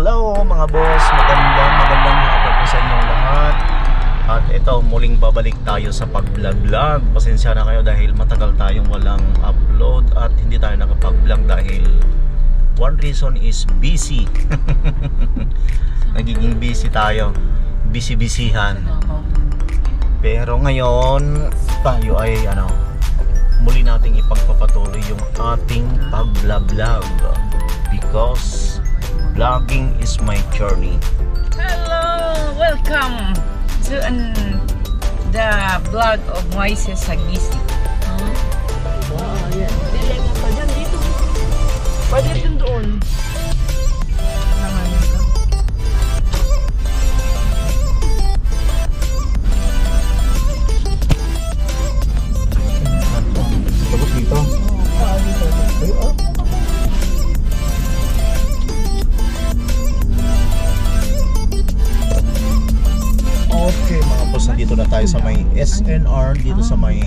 Hello mga boss, magandang hapon po sa inyong lahat. At ito, muling babalik tayo sa pag-vlog. Pasensya na kayo dahil matagal tayong walang upload at hindi tayo nakapag-vlog dahil one reason is busy. Nagiging busy tayo, busy-busyhan. Pero ngayon tayo ay muli nating ipagpapatuloy yung ating pag-vlog because vlogging is my journey. Hello! Welcome to the vlog of Moises Sagisi. Ayan. Dili nga pa dyan dito. Pwede din doon. Naman ito. Tapos dito. Okay mga boss, nandito na tayo sa may SNR, dito sa may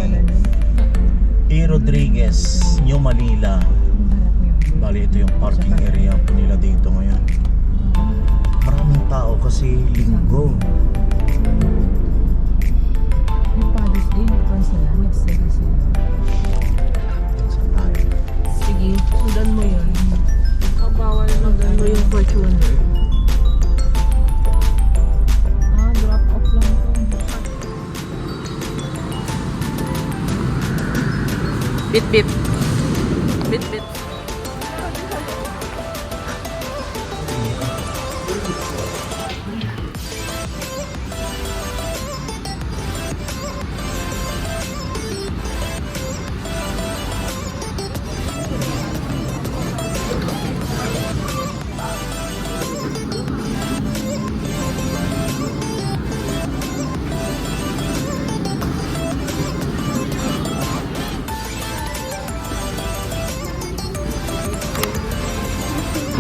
E. Rodriguez, New Manila. Bali ito yung parking area po nila dito ngayon. Maraming tao kasi linggo. Nagpalos din. Sila. Nagsabi sila. Saan tayo? Sige, sundan mo yun. Kabawal sundan mo yung Fortuner. Drop off lang ito. Bit bit. Bit bit.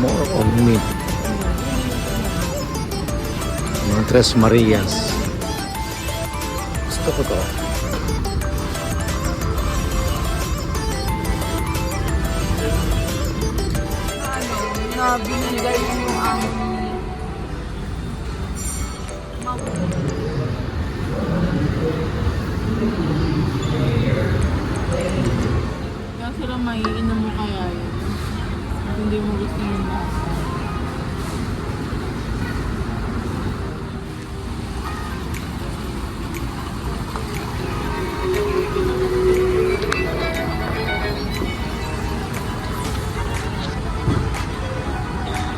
More of meat. Mga Tres Marias. Gusto ko to. Na binigay yung kaya sila maiinom mo kaya yun. Hindi mo gusto yun.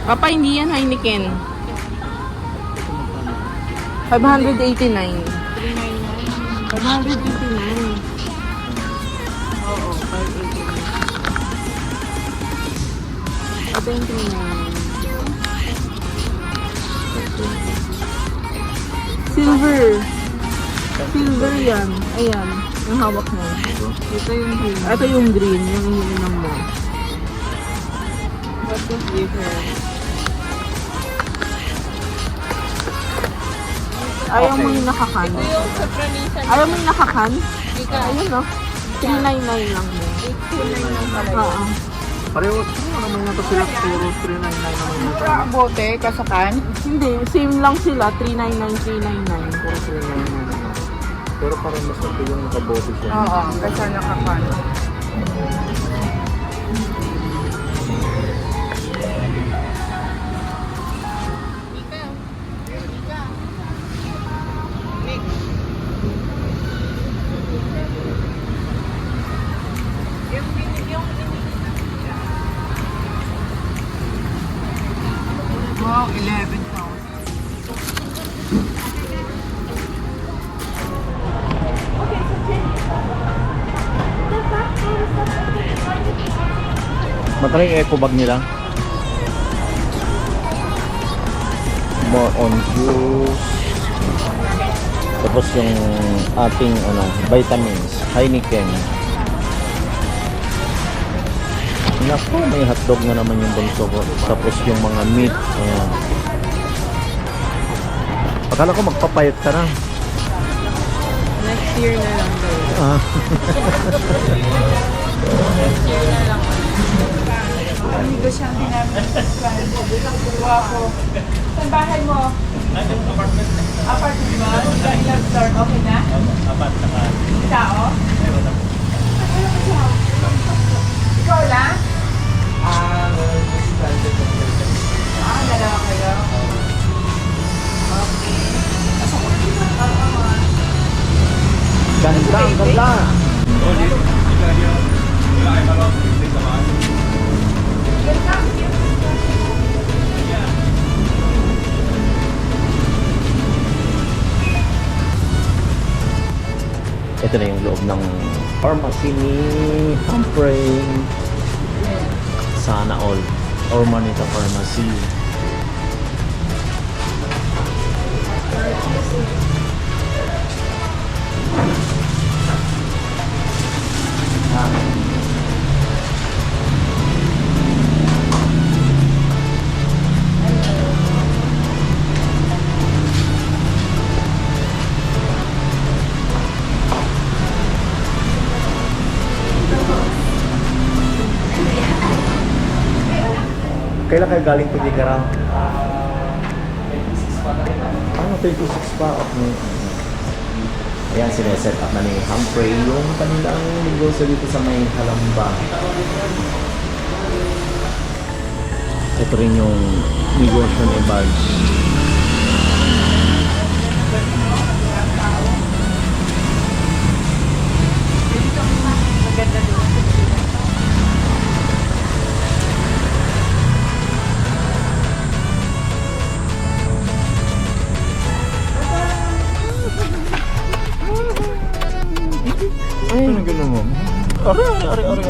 Papa, hindi yan Heineken. 589. 589. Oo, 589. Ito yung 39. Silver. Silver yan. Ayan. Yung hawak mo. Ito yung green. Ito yung green. Yung ininom mo. What is different? Ayaw mo yung nakakan. Yung sa pranisa. Ayaw mo yung nakakan? Ika. Ayun no. 399 lang mo. 829 lang pala. Oo. Pareho naman nga to sila, puro 399 naman yung Sa bote, kasakan. Hindi. Same lang sila. 399, 399. puro 399. Pero parang mas nato yung nakabote siya. Oo, kasi nakakan. Wow, 11,000. Magkano yung eco bag nila? More on juice. Tapos yung ating vitamins, Heineken. Naku, may hotdog na naman yung bunso ko. Tapos yung mga meat. Ayan. Akala ko magpapayat ka na. Next year na lang daw. Ah. Next year na lang. negosyante namin sa Japan. Guwapo. Saan bahay mo? Apartment ba? Ilang floor? Okay na? Tao? Ikaw lang? Dalawa kayo? Okay. Ganda, ang ganda. Ito na yung loob ng pharmacy ni Humphrey. Sana all. Or Manita Pharmacy. Kailan kayo galing Puligarang? Ano, 26 pa? Okay. Ayan, sineset up na ni Humphrey yung kanilang negosyo dito sa may Halamba. Ito rin yung negosyo ni Barge. Maganda doon. Ano gano'n mo? Ari.